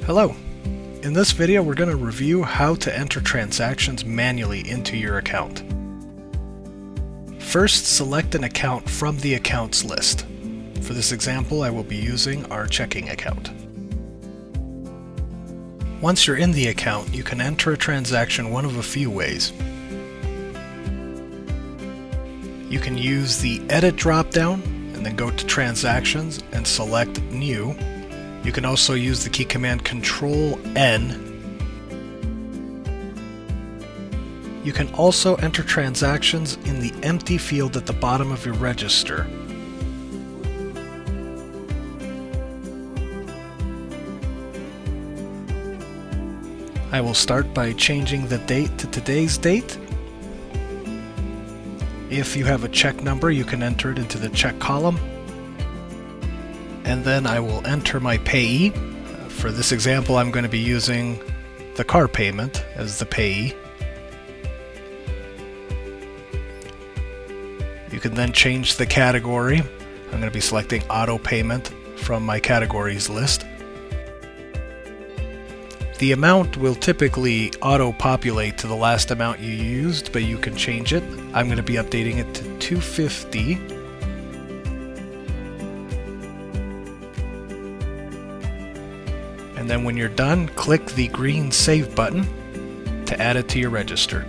Hello! In this video we're going to review how to enter transactions manually into your account. First, select an account from the accounts list. For this example, I will be using our checking account. Once you're in the account, you can enter a transaction one of a few ways. You can use the Edit drop-down and then go to Transactions and select New. You can also use the key command Control-N. You can also enter transactions in the empty field at the bottom of your register. I will start by changing the date to today's date. If you have a check number, you can enter it into the check column. And then I will enter my payee. For this example, I'm going to be using the car payment as the payee. You can then change the category. I'm going to be selecting auto payment from my categories list. The amount will typically auto-populate to the last amount you used, but you can change it. I'm going to be updating it to $250. And then when you're done, click the green Save button to add it to your register.